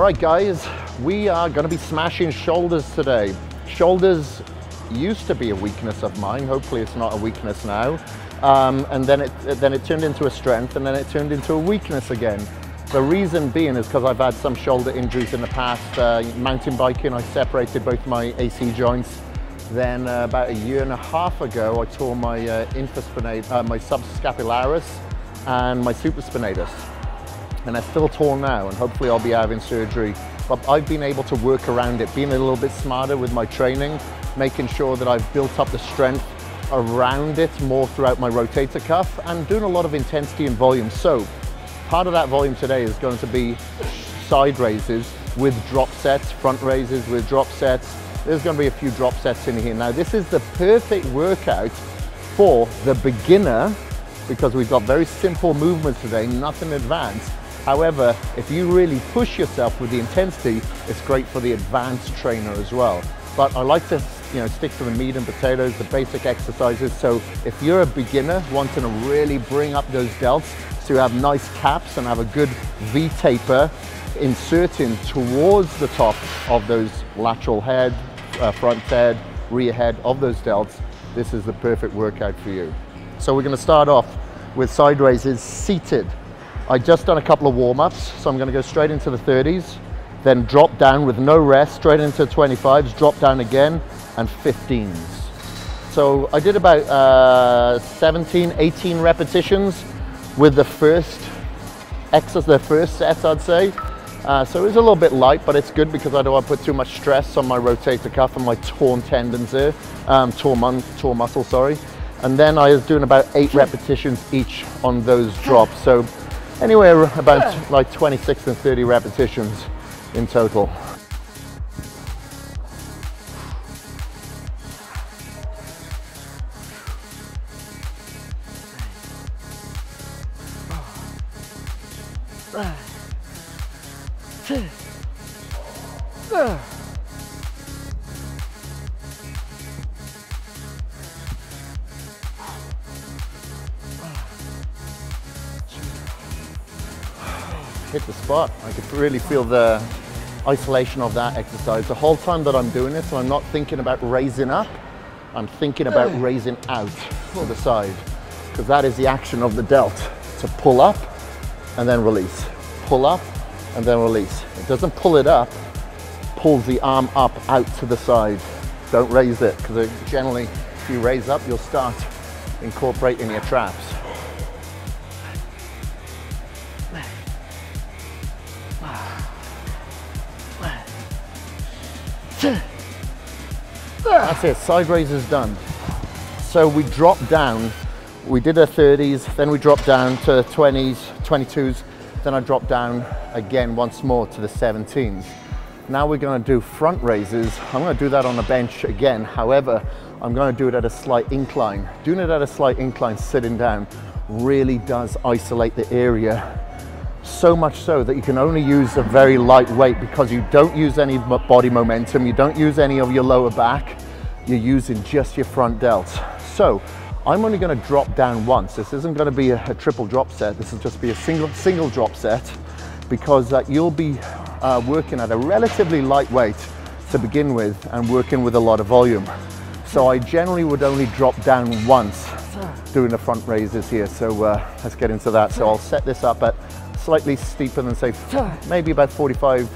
right guys, we are going to be smashing shoulders today. Shoulders used to be a weakness of mine. Hopefully it's not a weakness now. And then it turned into a strength, and then it turned into a weakness again. The reason being is because I've had some shoulder injuries in the past. Mountain biking, I separated both my AC joints. Then about a year and a half ago, I tore my my subscapularis and my supraspinatus. And they're still torn now, and hopefully I'll be having surgery. But I've been able to work around it, being a little bit smarter with my training, making sure that I've built up the strength around it more throughout my rotator cuff, and doing a lot of intensity and volume. So part of that volume today is going to be side raises with drop sets, front raises with drop sets. There's going to be a few drop sets in here. Now this is the perfect workout for the beginner because we've got very simple movements today, nothing advanced. However, if you really push yourself with the intensity, it's great for the advanced trainer as well. But I like to stick to the meat and potatoes, the basic exercises. So if you're a beginner wanting to really bring up those delts, so you have nice caps and have a good V-taper, inserting towards the top of those lateral head, front head, rear head of those delts, this is the perfect workout for you. So we're going to start off with side raises seated. I just done a couple of warm-ups, so I'm going to go straight into the 30s, then drop down with no rest, straight into 25s, drop down again, and 15s. So I did about 17, 18 repetitions with the first exercise, the first set, I'd say. So it was a little bit light, but it's good because I don't want to put too much stress on my rotator cuff and my torn tendons there, torn muscle, sorry. And then I was doing about 8 repetitions each on those drops. So anywhere about like 26 and 30 repetitions in total. Hit the spot. I could really feel the isolation of that exercise. The whole time that I'm doing it, so I'm not thinking about raising up, I'm thinking about raising out to the side, because that is the action of the delt, to pull up and then release. Pull up and then release. It doesn't pull it up, pulls the arm up out to the side. Don't raise it, because generally if you raise up, you'll start incorporating your traps. That's it, side raise is done. So we drop down, we did a 30s, then we dropped down to 20s, 22s, then I dropped down again once more to the 17s. Now we're going to do front raises. I'm going to do that on the bench again. However, I'm going to do it at a slight incline. Doing it at a slight incline sitting down really does isolate the area. So much so that you can only use a very light weight because you don't use any body momentum, you don't use any of your lower back, you're using just your front delts. So I'm only going to drop down once. This isn't going to be a triple drop set, this will just be a single drop set, because you'll be working at a relatively light weight to begin with and working with a lot of volume. So I generally would only drop down once doing the front raises here. So let's get into that. So I'll set this up at slightly steeper than say maybe about 45,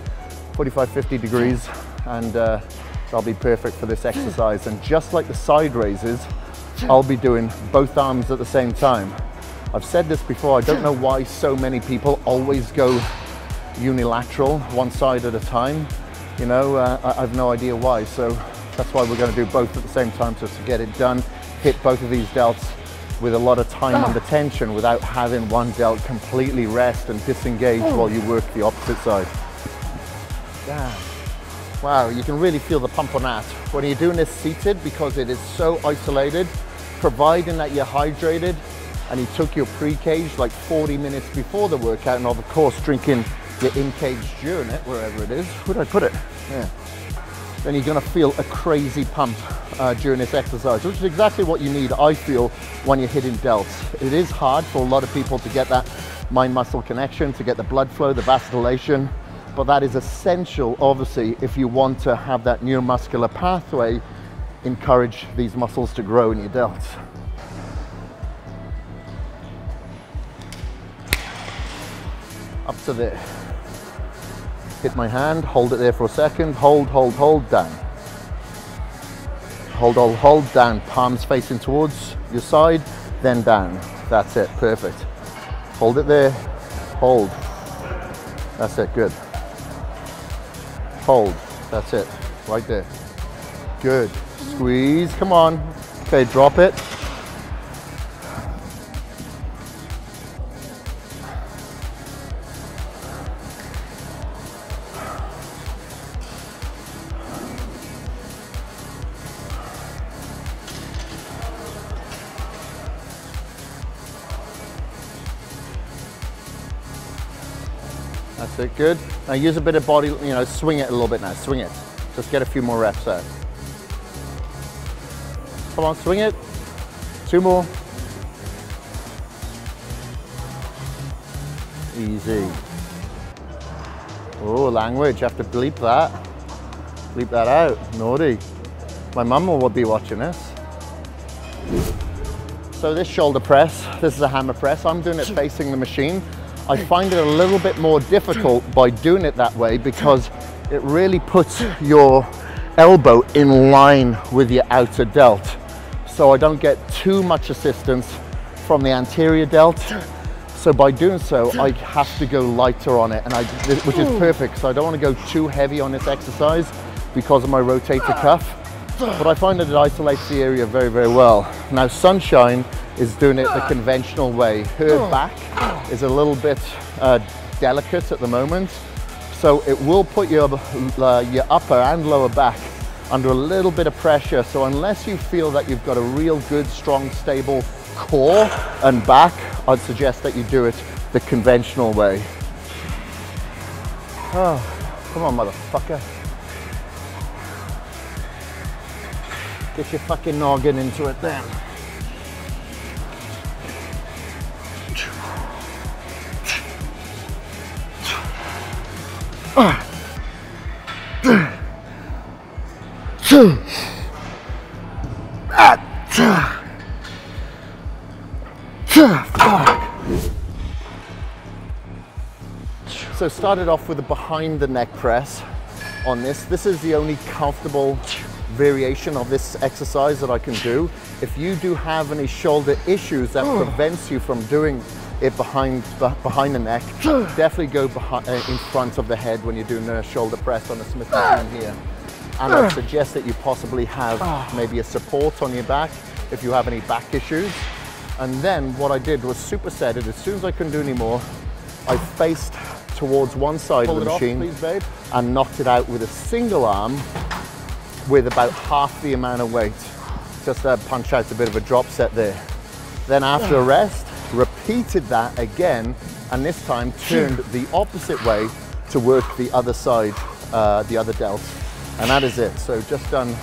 50 degrees, and that'll be perfect for this exercise. And just like the side raises, I'll be doing both arms at the same time. I've said this before, I don't know why so many people always go unilateral, one side at a time. I have no idea why. So that's why we're going to do both at the same time, just to get it done, hit both of these delts with a lot of time under tension without having one delt completely rest and disengage while you work the opposite side. Damn. Wow, you can really feel the pump on that. When you're doing this seated, because it is so isolated, providing that you're hydrated and you took your pre-cage like 40 minutes before the workout, and of course drinking your in-cage during it, wherever it is. Where did I put it? Yeah. Then you're gonna feel a crazy pump during this exercise, which is exactly what you need, I feel, when you're hitting delts. It is hard for a lot of people to get that mind-muscle connection, to get the blood flow, the vasodilation, but that is essential, obviously, if you want to have that neuromuscular pathway, encourage these muscles to grow in your delts. Up to there. Hit my hand, hold it there for a second, hold, down. Hold, down. Palms facing towards your side, then down. That's it, perfect. Hold it there, hold. That's it, good. Hold, that's it, right there. Good, squeeze, come on. Okay, drop it. That's it, good. Now use a bit of body, swing it a little bit now, swing it. Just get a few more reps out. Come on, swing it. 2 more. Easy. Oh, language, you have to bleep that. Bleep that out, naughty. My mum will be watching this. So this shoulder press, this is a hammer press. I'm doing it facing the machine. I find it a little bit more difficult by doing it that way because it really puts your elbow in line with your outer delt. So I don't get too much assistance from the anterior delt. So by doing so, I have to go lighter on it, which is perfect. So I don't want to go too heavy on this exercise because of my rotator cuff. But I find that it isolates the area very, very well. Now Sunshine is doing it the conventional way. Her back is a little bit delicate at the moment, so it will put your upper and lower back under a little bit of pressure. So unless you feel that you've got a real good, strong, stable core and back, I'd suggest that you do it the conventional way. Oh, come on, motherfucker. Get your fucking noggin into it then. So started off with a behind the neck press on this. This is the only comfortable variation of this exercise that I can do. If you do have any shoulder issues that prevents you from doing it behind the neck, definitely go in front of the head when you're doing a shoulder press on the Smith machine here. And I suggest that you possibly have maybe a support on your back if you have any back issues. And then what I did was superset it. As soon as I couldn't do any more, I faced towards one side of the machine and knocked it out with a single arm with about half the amount of weight. Just to punch out a bit of a drop set there. Then after a rest, repeated that again, and this time turned the opposite way to work the other side, the other delt. And that is it. So just done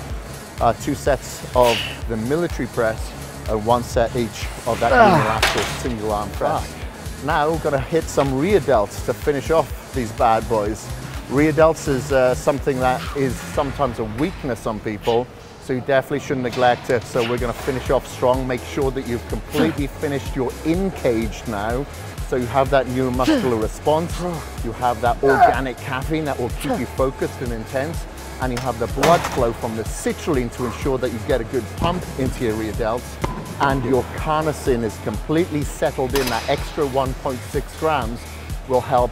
2 sets of the military press and 1 set each of that unilateral single arm press. Now we're gonna hit some rear delts to finish off these bad boys. Rear delts is something that is sometimes a weakness on people, so you definitely shouldn't neglect it. So we're gonna finish off strong. Make sure that you've completely finished your in-cage now, so you have that neuromuscular response, you have that organic caffeine that will keep you focused and intense, and you have the blood flow from the citrulline to ensure that you get a good pump into your rear delts, and your carnosine is completely settled in. That extra 1.6 grams will help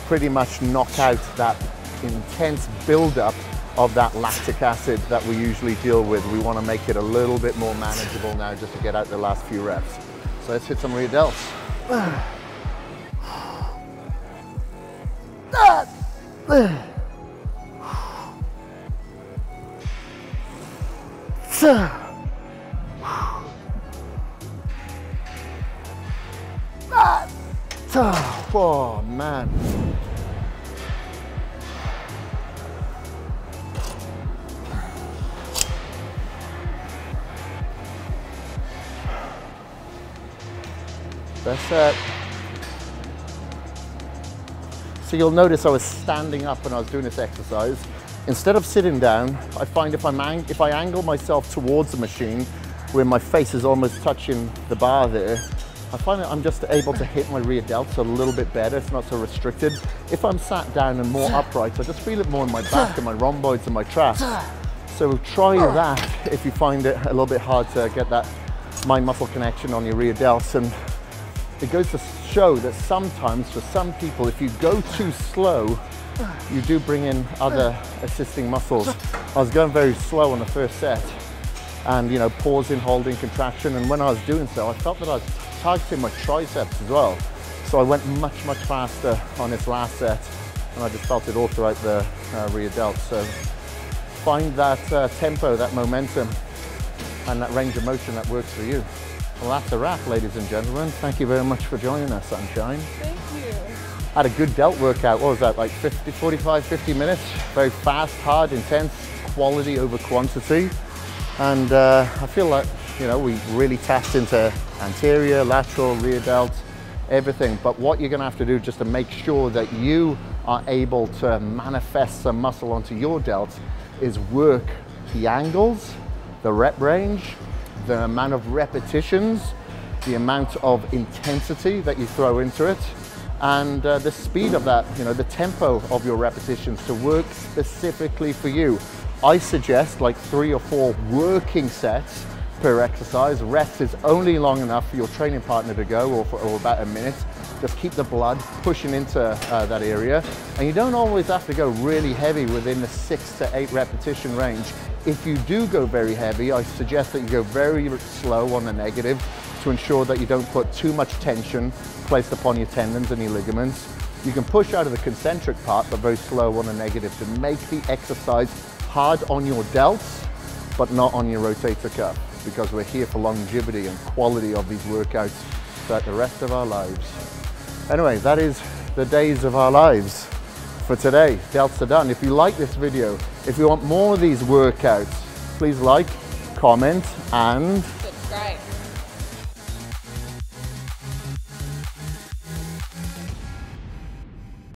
pretty much knock out that intense buildup of that lactic acid that we usually deal with. We want to make it a little bit more manageable now just to get out the last few reps. So let's hit some rear delts. Oh man. Best set. So you'll notice I was standing up when I was doing this exercise. Instead of sitting down, I find if I angle myself towards the machine, where my face is almost touching the bar there, I find that I'm just able to hit my rear delts a little bit better. It's not so restricted. If I'm sat down and more upright, I just feel it more in my back and my rhomboids and my traps. So try that if you find it a little bit hard to get that mind-muscle connection on your rear delts. And it goes to show that sometimes for some people, if you go too slow, you do bring in other assisting muscles. I was going very slow on the first set and, you know, pausing, holding, contraction. And when I was doing so, I felt that I was targeting my triceps as well. So I went much faster on this last set, and I just felt it all throughout the rear delts. So find that tempo, that momentum, and that range of motion that works for you. Well, that's a wrap, ladies and gentlemen. Thank you very much for joining us, Sunshine. Thank you. Had a good delt workout. What was that, like 45, 50 minutes? Very fast, hard, intense, quality over quantity. And I feel like, you know, we really tapped into anterior, lateral, rear delts, everything. But what you're gonna have to do just to make sure that you are able to manifest some muscle onto your delts is work the angles, the rep range, the amount of repetitions, the amount of intensity that you throw into it, and the speed of that, you know, the tempo of your repetitions to work specifically for you. I suggest like 3 or 4 working sets per exercise. Rest is only long enough for your training partner to go, or about a minute. Just keep the blood pushing into that area. And you don't always have to go really heavy within the 6 to 8 repetition range. If you do go very heavy, I suggest that you go very slow on the negative to ensure that you don't put too much tension placed upon your tendons and your ligaments. You can push out of the concentric part, but very slow on the negative to make the exercise hard on your delts, but not on your rotator cuff, because we're here for longevity and quality of these workouts throughout the rest of our lives. Anyway, that is the days of our lives for today. Delts are done. If you like this video, if you want more of these workouts, please like, comment, and Subscribe.